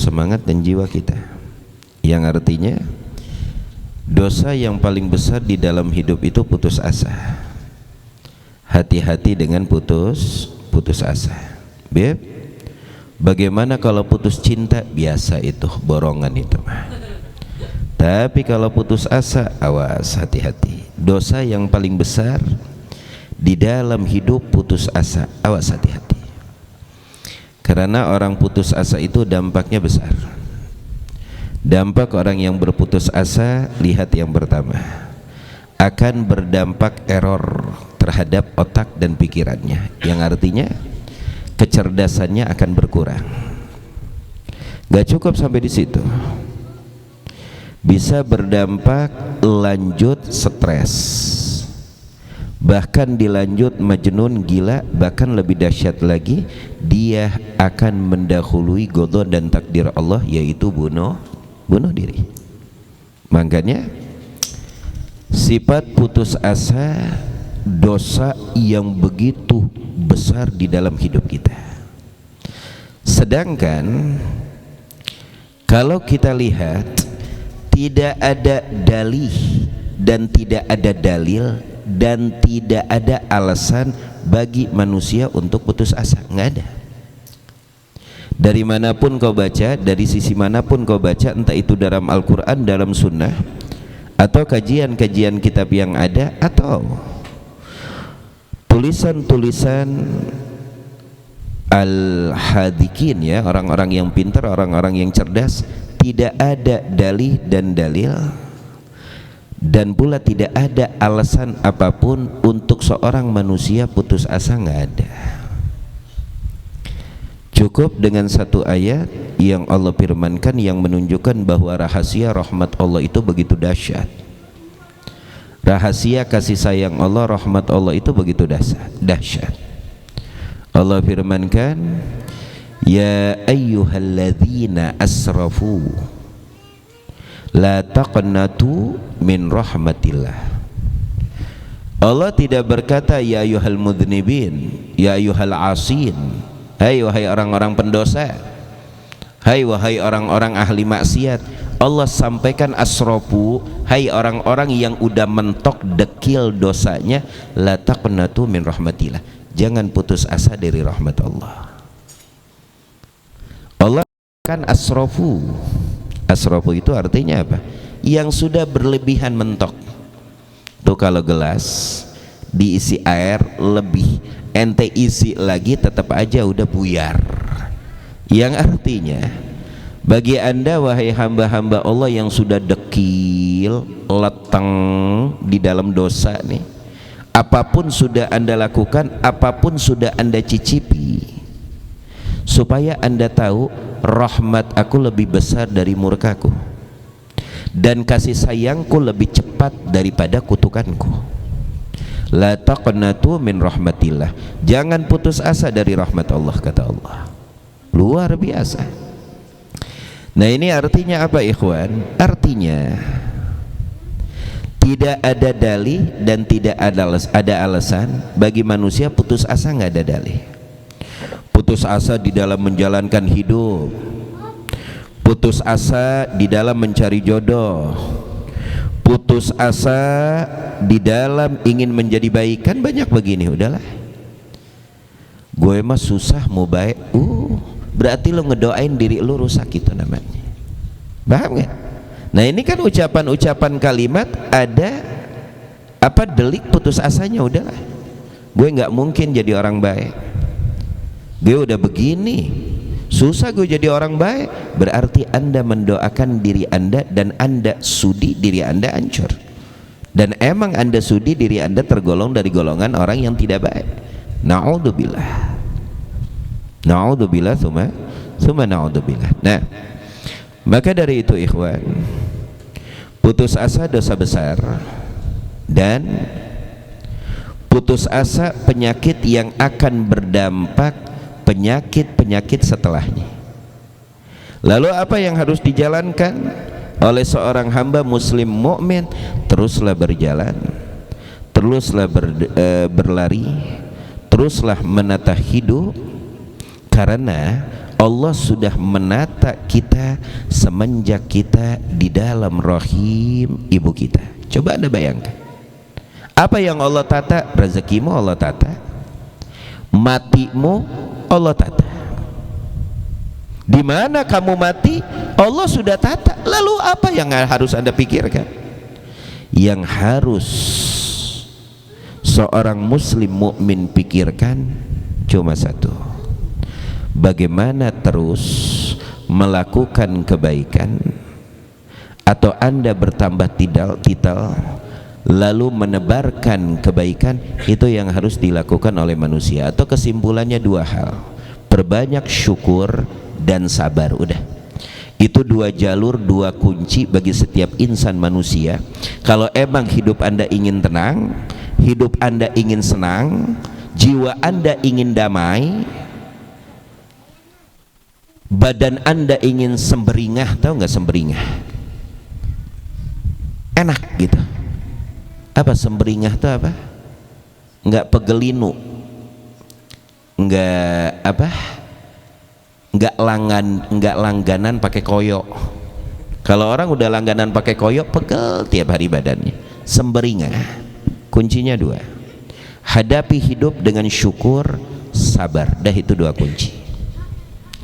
semangat dan jiwa kita, yang artinya dosa yang paling besar di dalam hidup itu putus asa. Hati-hati dengan putus asa. Beb, bagaimana kalau putus cinta? Biasa itu, borongan itu mah. Tapi kalau putus asa, awas, hati-hati. Dosa yang paling besar di dalam hidup putus asa, awas, hati-hati. Karena orang putus asa itu dampaknya besar. Dampak orang yang berputus asa, lihat yang pertama, akan berdampak error terhadap otak dan pikirannya, yang artinya kecerdasannya akan berkurang. Gak cukup sampai di situ, bisa berdampak lanjut stres, bahkan dilanjut majnun, gila, bahkan lebih dahsyat lagi, dia akan mendahului qada dan takdir Allah, yaitu bunuh diri. Makanya sifat putus asa dosa yang begitu besar di dalam hidup kita. Sedangkan kalau kita lihat, tidak ada dalih dan tidak ada dalil dan tidak ada alasan bagi manusia untuk putus asa, nggak ada. Dari manapun kau baca, dari sisi manapun kau baca, entah itu dalam Al-Quran, dalam Sunnah, atau kajian-kajian kitab yang ada, atau tulisan-tulisan al-hadikin, ya, orang-orang yang pintar, orang-orang yang cerdas, tidak ada dalih dan dalil, dan pula tidak ada alasan apapun untuk seorang manusia putus asa, nggak ada. Cukup dengan satu ayat yang Allah firmankan yang menunjukkan bahwa rahasia rahmat Allah itu begitu dahsyat. Rahasia kasih sayang Allah, rahmat Allah itu begitu dahsyat. Allah firmankan, ya ayyuhalladzina asrafu la taqnatu min rahmatillah. Allah tidak berkata ya ayyuhal mudhnibin, ya ayyuhal asin, hai wahai orang-orang pendosa, hai wahai orang-orang ahli maksiat. Allah sampaikan asrafu, hai orang-orang yang udah mentok dekil dosanya, la taqnatu min rahmatillah, jangan putus asa dari rahmat Allah. Allah kan asrafu. Asrafu itu artinya apa? Yang sudah berlebihan mentok. Tuh kalau gelas diisi air lebih, ente isi lagi tetap aja udah buyar. Yang artinya bagi anda wahai hamba-hamba Allah yang sudah dekil, leteng di dalam dosa nih, apapun sudah anda lakukan, apapun sudah anda cicipi, supaya anda tahu rahmat aku lebih besar dari murkaku dan kasih sayangku lebih cepat daripada kutukanku. La taqnatu min rahmatillah, jangan putus asa dari rahmat Allah, kata Allah. Luar biasa. Nah ini artinya apa ikhwan? Artinya tidak ada dalih dan tidak ada alasan bagi manusia putus asa, nggak ada dalih. Putus asa di dalam menjalankan hidup, putus asa di dalam mencari jodoh, putus asa di dalam ingin menjadi baik. Kan banyak begini, udahlah gue mah susah mau baik, berarti lo ngedoain diri lo rusak, itu namanya. Paham gak? Nah ini kan ucapan-ucapan kalimat ada apa delik putus asanya. Udahlah gue nggak mungkin jadi orang baik, gue udah begini susah gue jadi orang baik, berarti anda mendoakan diri anda dan anda sudi diri anda hancur, dan emang anda sudi diri anda tergolong dari golongan orang yang tidak baik. Na'udzubillah, na'udzubillah, summa na'udzubillah. Nah maka dari itu ikhwan, putus asa dosa besar, dan putus asa penyakit yang akan berdampak penyakit-penyakit setelahnya. Lalu apa yang harus dijalankan oleh seorang hamba muslim mukmin? Teruslah berjalan, teruslah berlari, teruslah menata hidup, karena Allah sudah menata kita semenjak kita di dalam rahim ibu kita. Coba Anda bayangkan, apa yang Allah tata? Rezekimu Allah tata, matimu Allah tata. Di mana kamu mati Allah sudah tata. Lalu apa yang harus Anda pikirkan? Yang harus seorang muslim mukmin pikirkan cuma satu: bagaimana terus melakukan kebaikan, atau Anda bertambah titel lalu menebarkan kebaikan. Itu yang harus dilakukan oleh manusia. Atau kesimpulannya dua hal: perbanyak syukur dan sabar. Udah, itu dua jalur, dua kunci bagi setiap insan manusia. Kalau emang hidup Anda ingin tenang, hidup Anda ingin senang, jiwa Anda ingin damai, badan Anda ingin semberingah. Tahu nggak semberingah? Enak gitu. Apa semberingah itu apa? Nggak pegelinu, nggak apa, nggak langganan pakai koyok. Kalau orang udah langganan pakai koyok, pegel tiap hari badannya. Semberingah. Kuncinya dua: hadapi hidup dengan syukur, sabar. Dah, itu dua kunci: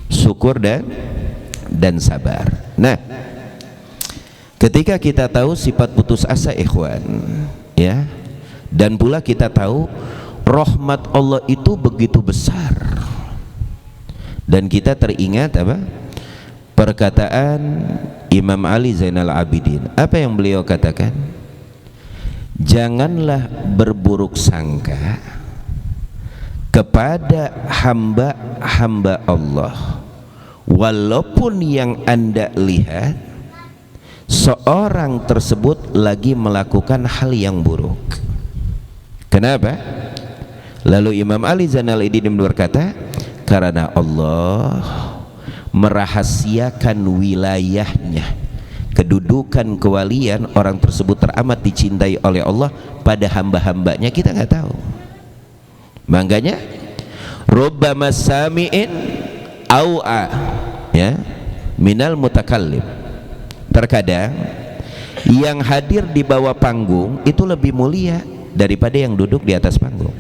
syukur dan sabar. Nah, ketika kita tahu sifat putus asa, ikhwan, ya, dan pula kita tahu rahmat Allah itu begitu besar, dan kita teringat apa? Perkataan Imam Ali Zainal Abidin. Apa yang beliau katakan? Janganlah berburuk sangka kepada hamba-hamba Allah, walaupun yang Anda lihat seorang tersebut lagi melakukan hal yang buruk. Kenapa? Lalu Imam Ali Zainal Abidin berkata, karena Allah merahasiakan wilayahnya, kedudukan kewalian orang tersebut teramat dicintai oleh Allah pada hamba-hambanya, kita nggak tahu. Makanya rubbama sami'in au'a, ya, minal mutakallim. Terkadang yang hadir di bawah panggung itu lebih mulia daripada yang duduk di atas panggung.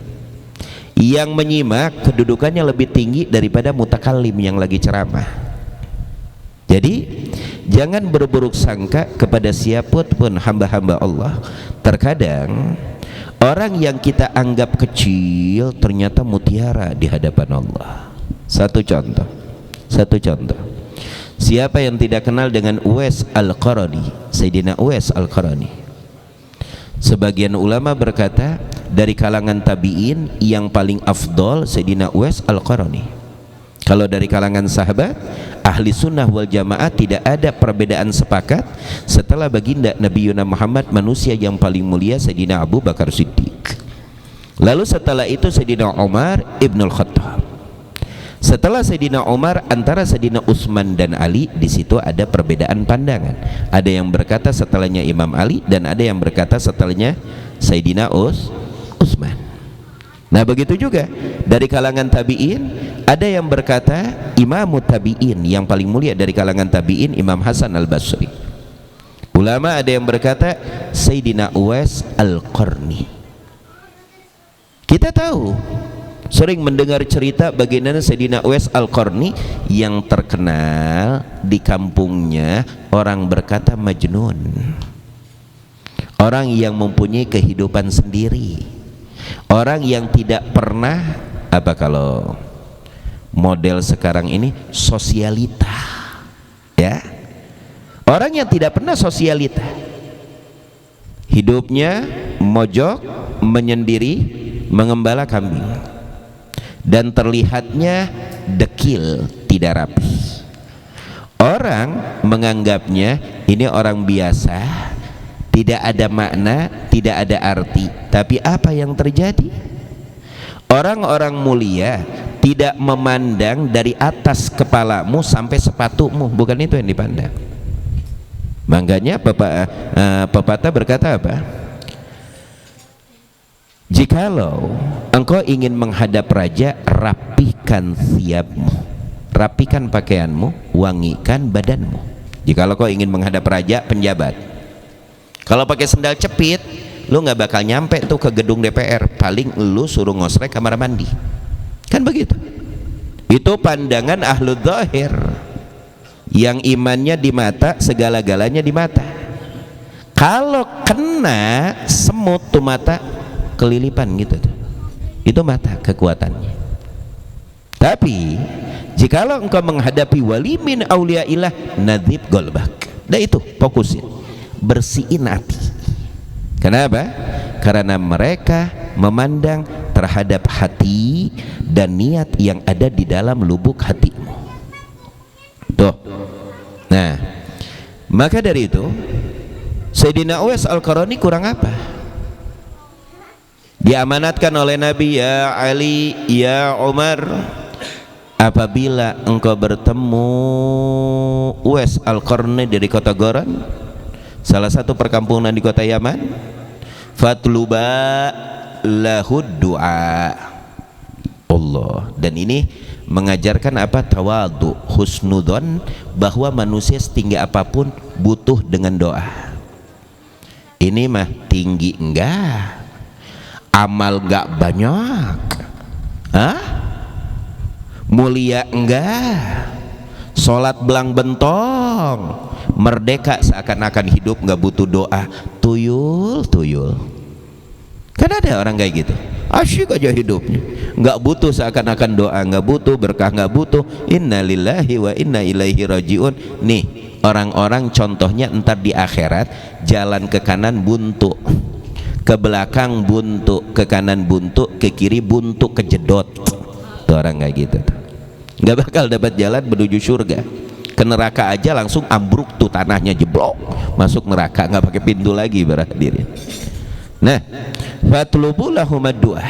Yang menyimak kedudukannya lebih tinggi daripada mutakallim yang lagi ceramah. Jadi jangan berburuk sangka kepada siapapun hamba-hamba Allah. Terkadang orang yang kita anggap kecil ternyata mutiara di hadapan Allah. Satu contoh. Siapa yang tidak kenal dengan Uwais Al-Qarani, Sayyidina Uwais Al-Qarani? Sebagian ulama berkata dari kalangan tabi'in yang paling afdol Sayyidina Uwais Al-Qarani. Kalau dari kalangan sahabat ahli sunnah wal jamaah tidak ada perbedaan sepakat setelah baginda Nabi Muhammad manusia yang paling mulia Sayyidina Abu Bakar Siddiq. Lalu setelah itu Sayyidina Umar Ibnul Khattab. Setelah Sayyidina Umar, antara Sayyidina Utsman dan Ali, di situ ada perbedaan pandangan. Ada yang berkata setelahnya Imam Ali, dan ada yang berkata setelahnya Sayyidina Utsman. Nah, begitu juga dari kalangan tabi'in, ada yang berkata Imam Tabi'in yang paling mulia dari kalangan tabi'in Imam Hasan Al-Basri. Ulama ada yang berkata Sayyidina Uwais Al-Qarni. Kita tahu, sering mendengar cerita bagaimana Sayyidina Uwais Al-Qarni yang terkenal di kampungnya orang berkata majnun, orang yang mempunyai kehidupan sendiri, orang yang tidak pernah, apa kalau model sekarang ini, sosialita, ya, orang yang tidak pernah sosialita, hidupnya mojok, menyendiri, mengembala kambing, dan terlihatnya dekil, tidak rapi. Orang menganggapnya ini orang biasa, tidak ada makna, tidak ada arti. Tapi apa yang terjadi? Orang-orang mulia tidak memandang dari atas kepalamu sampai sepatumu, bukan itu yang dipandang. Makanya pepatah berkata apa? Jikalau engkau ingin menghadap raja, rapihkan siapmu. rapikan pakaianmu, wangikan badanmu. Jikalau kau ingin menghadap raja, penjabat, kalau pakai sendal cepit, lu nggak bakal nyampe tuh ke gedung DPR, paling lu suruh ngosrek kamar mandi, kan begitu. Itu pandangan ahlu zahir yang imannya di mata, segala-galanya di mata. Kalau kena semut tuh mata kelilipan gitu tuh, itu mata kekuatannya. Tapi jikalau engkau menghadapi wali min auliyaillah, nadhib golbak, nah itu fokusin, bersihin hati. Kenapa? Karena mereka memandang terhadap hati dan niat yang ada di dalam lubuk hatimu tuh. Nah, maka dari itu Sayyidina Uwais Al-Qarani kurang apa? Diamanatkan oleh Nabi, ya Ali, ya Umar, apabila engkau bertemu Uwais Al-Qarni dari kota Goran, salah satu perkampungan di kota Yaman, fatluba lahud du'a Allah. Dan ini mengajarkan apa? Tawadu, husnudon, bahwa manusia setinggi apapun butuh dengan doa. Ini mah tinggi enggak, amal enggak banyak, mulia enggak, sholat belang bentong, merdeka seakan-akan hidup enggak butuh doa, tuyul. Kan ada orang kayak gitu, asyik aja hidupnya, nggak butuh seakan-akan doa, nggak butuh berkah, nggak butuh innalillahi wa inna ilaihi rajiun. Nih orang-orang contohnya entar di akhirat, jalan ke kanan buntu, ke belakang buntu, ke kanan buntu, ke kiri buntu, kejedot. Tuh orang kayak gitu tuh nggak bakal dapat jalan menuju surga. Ke neraka aja langsung ambruk tuh, tanahnya jeblok, masuk neraka, nggak pakai pintu lagi berakhir. Nah, fatlubu lahumad du'a.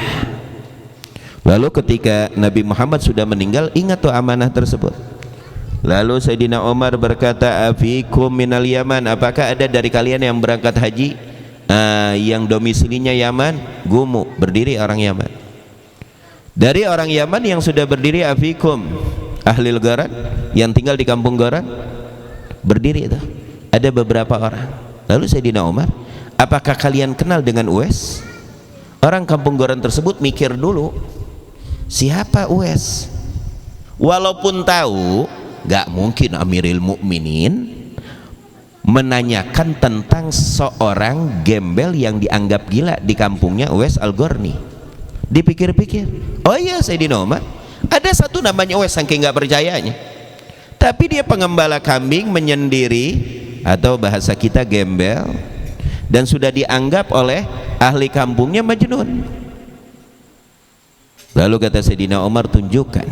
Lalu ketika Nabi Muhammad sudah meninggal, ingat tuh amanah tersebut. Lalu Sayyidina Umar berkata, afikum minal Yaman, apakah ada dari kalian yang berangkat haji yang domisilinya Yaman? Gumu, berdiri orang Yaman. Dari orang Yaman yang sudah berdiri, afikum ahlil Goran, yang tinggal di kampung Goran, berdiri itu ada beberapa orang. Lalu Sayyidina Umar, apakah kalian kenal dengan Uwais? Orang kampung Goran tersebut mikir dulu, siapa Uwais? Walaupun tahu gak mungkin Amirul Mukminin menanyakan tentang seorang gembel yang dianggap gila di kampungnya, Uwais Al-Qarni. Dipikir-pikir, oh iya Sayyidina Umar, ada satu namanya Uwais, saking gak percayanya, tapi dia pengembala kambing menyendiri, atau bahasa kita gembel, dan sudah dianggap oleh ahli kampungnya majnun. Lalu kata Sayyidina Umar, tunjukkan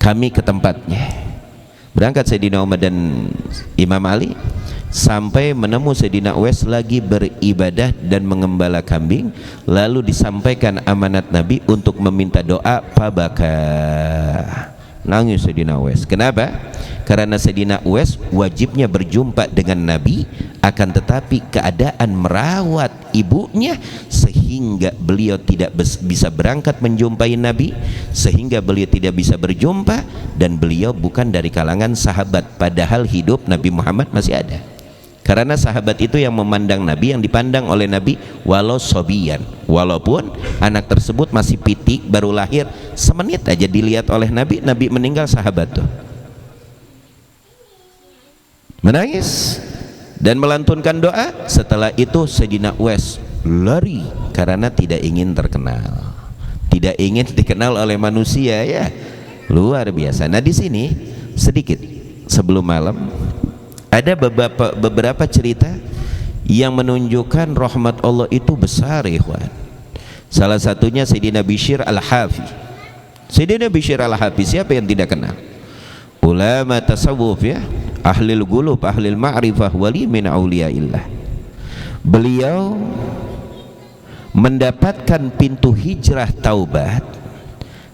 kami ke tempatnya. Berangkat Sayyidina Umar dan Imam Ali sampai menemu Sayyidina Uwais lagi beribadah dan mengembala kambing. Lalu disampaikan amanat Nabi untuk meminta doa. Pabaka, nangis Sayyidina Uwais. Kenapa? Karena Sayyidina Uwais wajibnya berjumpa dengan Nabi, akan tetapi keadaan merawat ibunya sehingga beliau tidak bisa berangkat menjumpai Nabi, sehingga beliau tidak bisa berjumpa, dan beliau bukan dari kalangan sahabat, padahal hidup Nabi Muhammad masih ada. Karena sahabat itu yang memandang Nabi, yang dipandang oleh Nabi walau sobian, walaupun anak tersebut masih pitik, baru lahir, semenit aja dilihat oleh Nabi, Nabi meninggal, sahabat tuh menangis dan melantunkan doa. Setelah itu Sayyidina Uwais lari karena tidak ingin terkenal, tidak ingin dikenal oleh manusia, ya luar biasa. Nah di sini sedikit sebelum malam ada beberapa cerita yang menunjukkan rahmat Allah itu besar, ikhwan. Salah satunya Sayyidina Bishr Al-Hafi. Sayyidina Bishr Al-Hafi, siapa yang tidak kenal? Ulama tasawuf, ya, ahlil gulub, ahlil ma'rifah, wali min auliyaillah. Beliau mendapatkan pintu hijrah taubat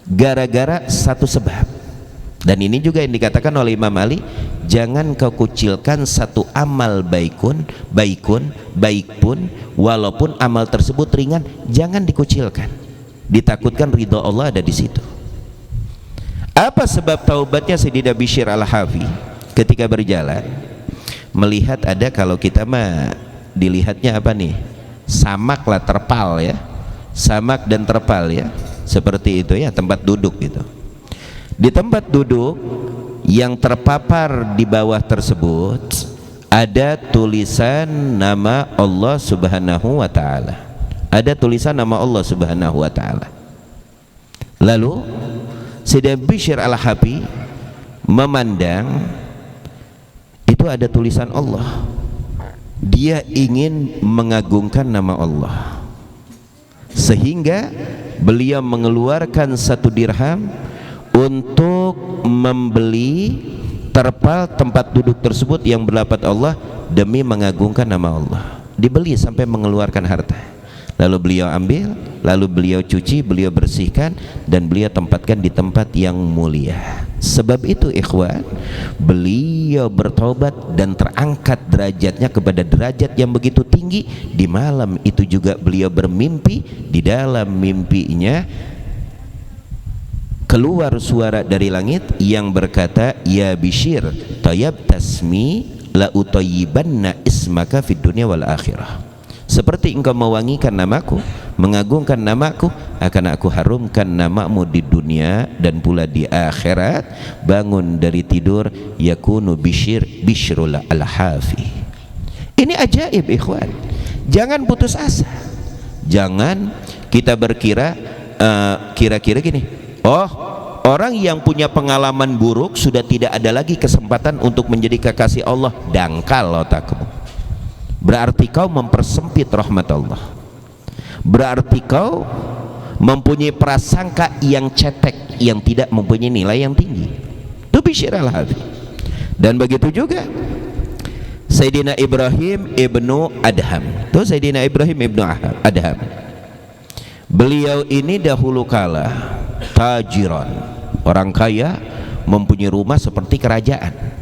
gara-gara satu sebab, dan ini juga yang dikatakan oleh Imam Ali, jangan kau kucilkan satu amal baik pun walaupun amal tersebut ringan, jangan dikucilkan, ditakutkan ridha Allah ada di situ. Apa sebab taubatnya Sayyidina Bishr al-Hafi? Ketika berjalan melihat ada, kalau kita mah dilihatnya apa nih, samak lah, terpal ya, samak dan terpal ya, seperti itu ya, tempat duduk gitu. Di tempat duduk yang terpapar di bawah tersebut ada tulisan nama Allah Subhanahu wa ta'ala, ada tulisan nama Allah Subhanahu wa ta'ala. Lalu Sayyidina Bishr al-Hafi memandang itu ada tulisan Allah, dia ingin mengagungkan nama Allah, sehingga beliau mengeluarkan 1 dirham untuk membeli terpal tempat duduk tersebut yang berlafaz Allah demi mengagungkan nama Allah. Dibeli sampai mengeluarkan harta, lalu beliau ambil, lalu beliau cuci, beliau bersihkan, dan beliau tempatkan di tempat yang mulia. Sebab itu ikhwan, beliau bertobat dan terangkat derajatnya kepada derajat yang begitu tinggi. Di malam itu juga beliau bermimpi, di dalam mimpinya keluar suara dari langit yang berkata, ya Bishr, tayyab tasmi la utayyibanna ismaka fid dunya wal akhirah. Seperti engkau mewangikan namaku, mengagungkan namaku, akan aku harumkan namamu di dunia dan pula di akhirat. Bangun dari tidur, yakunu Bishrul al-Hafi. Ini ajaib ikhwan. Jangan putus asa. Jangan kita berkira kira-kira gini, oh, orang yang punya pengalaman buruk sudah tidak ada lagi kesempatan untuk menjadi kekasih Allah. Dangkal otakmu. Berarti kau mempersempit rahmat Allah, berarti kau mempunyai prasangka yang cetek, yang tidak mempunyai nilai yang tinggi. Itu Bishr al-Hafi. Dan begitu juga Sayyidina Ibrahim ibnu Adham. Itu Sayyidina Ibrahim ibnu Adham. Beliau ini dahulu kala tajiran, orang kaya, mempunyai rumah seperti kerajaan.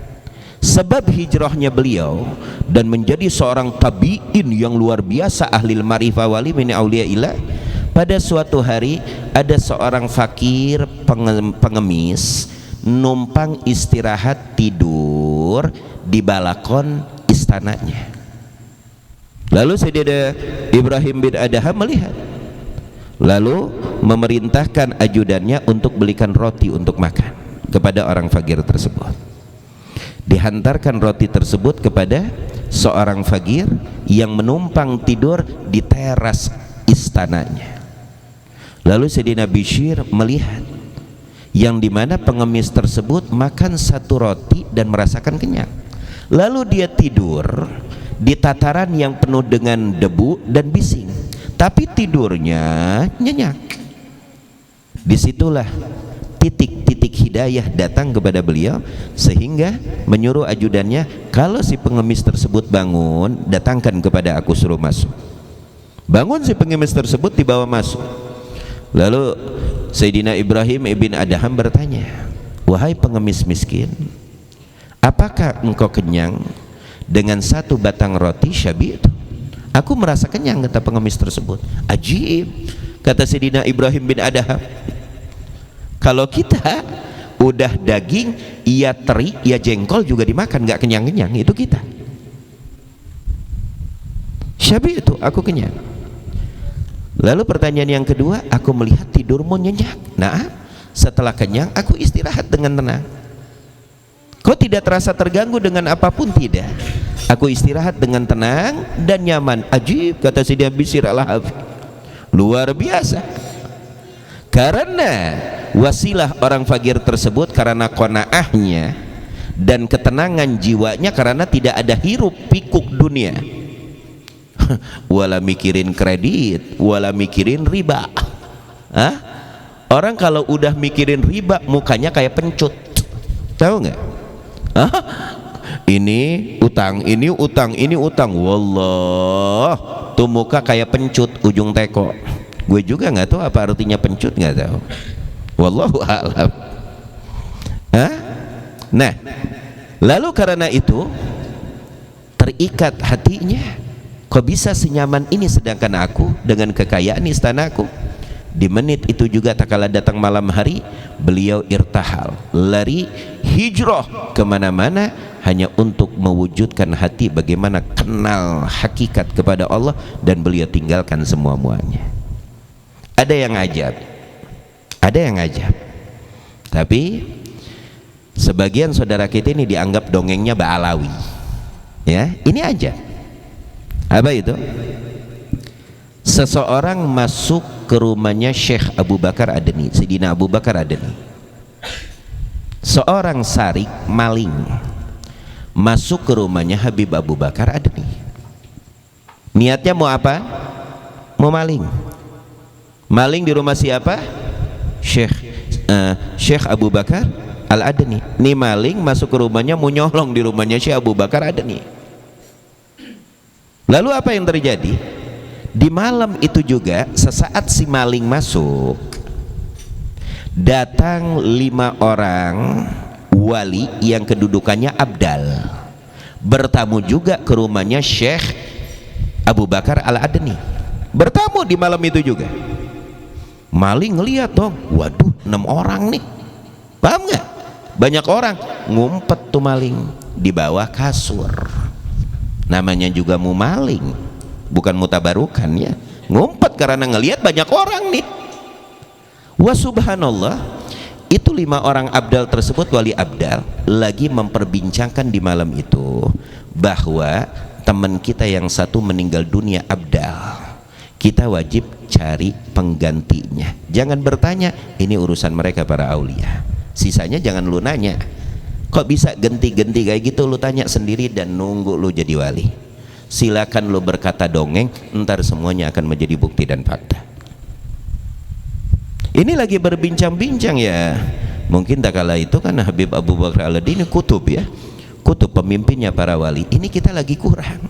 Sebab hijrahnya beliau dan menjadi seorang tabi'in yang luar biasa, ahli ma'rifah wali min auliyaillah. Pada suatu hari ada seorang fakir pengemis numpang istirahat tidur di balakon istananya. Lalu Sayyidina Ibrahim bin Adham melihat, lalu memerintahkan ajudannya untuk belikan roti untuk makan kepada orang fakir tersebut. Dihantarkan roti tersebut kepada seorang fakir yang menumpang tidur di teras istananya. Lalu Sayyidina Bishr melihat yang dimana pengemis tersebut makan 1 roti dan merasakan kenyang. Lalu dia tidur di tataran yang penuh dengan debu dan bising, tapi tidurnya nyenyak. Disitulah titik-titik hidayah datang kepada beliau, sehingga menyuruh ajudannya, kalau si pengemis tersebut bangun, datangkan kepada aku, suruh masuk. Bangun si pengemis tersebut, dibawa masuk. Lalu Sayyidina Ibrahim ibn Adham bertanya, wahai pengemis miskin, apakah engkau kenyang dengan 1 batang roti syabi itu? Aku merasa kenyang, kata pengemis tersebut. Ajib, kata Sayyidina Ibrahim bin Adham. Kalau kita udah daging, iya teri, iya jengkol juga dimakan, nggak kenyang-kenyang, itu kita. Syabi itu, aku kenyang. Lalu pertanyaan yang kedua, aku melihat tidurmu nyenyak. Nah, setelah kenyang aku istirahat dengan tenang. Kau tidak terasa terganggu dengan apapun? Tidak. Aku istirahat dengan tenang dan nyaman. Ajib, kata Sayyidina Bishr al-Hafi. Luar biasa. Karena wasilah orang fakir tersebut, karena qanaahnya dan ketenangan jiwanya, karena tidak ada hiruk pikuk dunia. Wala mikirin kredit, wala mikirin riba. Hah? Orang kalau udah mikirin riba mukanya kayak pencut, tahu nggak? Hah? Ini utang, ini utang, ini utang. Wallah, tuh muka kayak pencut ujung teko. Gue juga nggak tahu apa artinya pencut, nggak tahu. Wallahu a'lam. Hah? Nah, lalu karena itu terikat hatinya. Kok bisa senyaman ini sedangkan aku dengan kekayaan istanaku? Di menit itu juga tak kala datang malam hari, beliau irtahal, lari hijrah kemana-mana hanya untuk mewujudkan hati bagaimana kenal hakikat kepada Allah, dan beliau tinggalkan semua-muanya. Ada yang ajab, ada yang ajab, tapi sebagian saudara kita ini dianggap dongengnya Ba'alawi, ya. Ini aja apa itu? Seseorang masuk ke rumahnya Syekh Abu Bakar Adeni, Sayyidina Abu Bakar Adeni. Seorang sarik maling masuk ke rumahnya Habib Abu Bakar Adeni. Niatnya mau apa? Mau maling. Maling di rumah siapa? Syekh Abu Bakar Al-Adeni. Nih maling masuk ke rumahnya, mau nyolong di rumahnya Syekh Abu Bakar Adeni. Lalu apa yang terjadi? Di malam itu juga, sesaat si maling masuk, datang 5 orang wali yang kedudukannya abdal, bertamu juga ke rumahnya Syekh Abu Bakar Al-Adeni. Bertamu di malam itu juga. Maling ngeliat dong, waduh 6 orang nih, paham nggak? Banyak orang, ngumpet tuh maling di bawah kasur. Namanya juga mau maling, bukan mutabarukan ya, ngumpet karena ngelihat banyak orang nih. Wa subhanallah, itu 5 orang abdal tersebut, wali abdal, lagi memperbincangkan di malam itu bahwa teman kita yang satu meninggal dunia abdal, kita wajib cari penggantinya. Jangan bertanya, ini urusan mereka para aulia, sisanya jangan lu nanya. Kok bisa ganti-ganti kayak gitu? Lu tanya sendiri dan nunggu lu jadi wali. Silakan lo berkata dongeng, ntar semuanya akan menjadi bukti dan fakta. Ini lagi berbincang-bincang ya. Mungkin tak kala itu kan Habib Abu Bakar Al-Adeni kutub ya, kutub pemimpinnya para wali. Ini kita lagi kurang.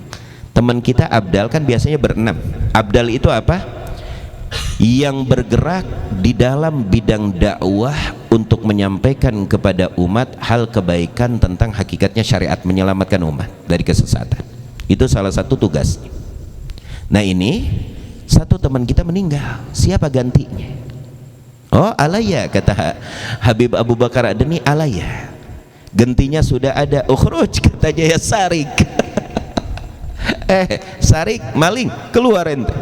Teman kita abdal kan biasanya berenam. Abdal itu apa? Yang bergerak di dalam bidang dakwah untuk menyampaikan kepada umat hal kebaikan tentang hakikatnya syariat, menyelamatkan umat dari kesesatan. Itu salah satu tugas. Nah ini satu teman kita meninggal, siapa gantinya? Oh alaya, kata Habib Abu Bakar Adeni, alaya, gantinya sudah ada. Ukhruj, katanya ya Sarik. Sarik maling, keluar ente.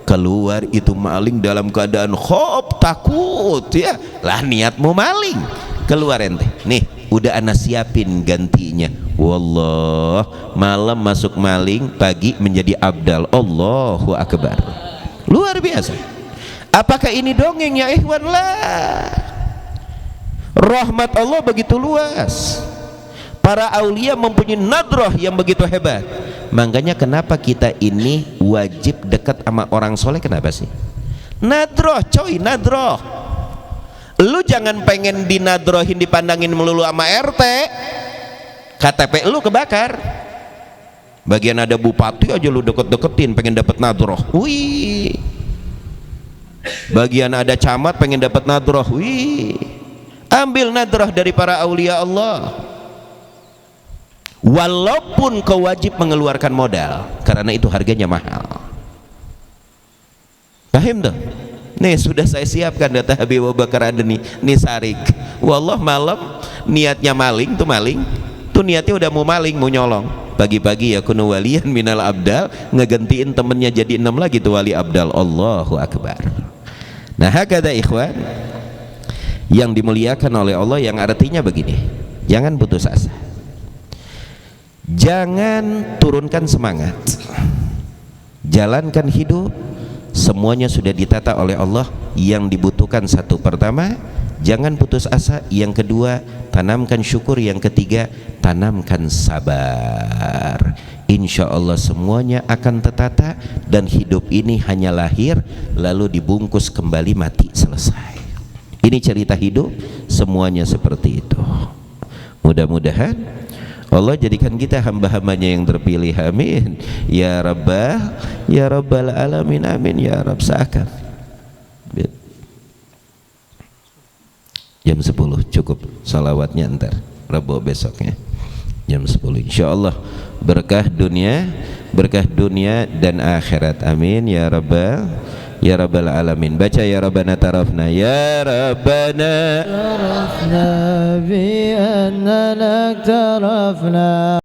Keluar itu maling dalam keadaan khof, takut ya, lah niatmu maling. Keluar ente, nih udah ana siapin gantinya. Wallah, malam masuk maling, pagi menjadi abdal. Allahu akbar, luar biasa. Apakah ini dongeng ya ikhwan? Lah, rahmat Allah begitu luas, para aulia mempunyai nadrah yang begitu hebat. Makanya kenapa kita ini wajib dekat sama orang soleh? Kenapa sih? Nadrah coy, nadrah. Lu jangan pengen dinadrohin, dipandangin melulu sama RT, KTP lu kebakar. Bagian ada bupati aja lu deket-deketin pengen dapat nadroh. Wih. Bagian ada camat pengen dapat nadroh. Wih. Ambil nadroh dari para aulia Allah. Walaupun kau wajib mengeluarkan modal, karena itu harganya mahal. Paham tuh? Nih sudah saya siapkan data Habib Abu Bakar Adeni. Nih Sarik, wallah malam niatnya maling tuh, maling tuh niatnya udah mau maling, mau nyolong. Pagi-pagi ya kunu walian minal abdal, ngegantiin temennya jadi 6 lagi tuh wali abdal. Allahu akbar. Nah hakada ikhwan yang dimuliakan oleh Allah, yang artinya begini, jangan putus asa, jangan turunkan semangat, jalankan hidup. Semuanya sudah ditata oleh Allah. Yang dibutuhkan satu, pertama jangan putus asa, yang kedua tanamkan syukur, yang ketiga tanamkan sabar. Insya Allah semuanya akan tertata, dan hidup ini hanya lahir lalu dibungkus kembali mati, selesai. Ini cerita hidup, semuanya seperti itu. Mudah-mudahan Allah jadikan kita hamba-hambanya yang terpilih, amin ya rabbal, ya rabbal alamin, amin ya rabb. Seakan jam 10 cukup salawatnya, ntar Rabu besoknya jam 10 insyaallah. Berkah dunia dan akhirat, amin ya rabbal ya rabbal alamin. Baca ya rabbana tarafna, ya rabbana tarafna bi anna lak tarafna.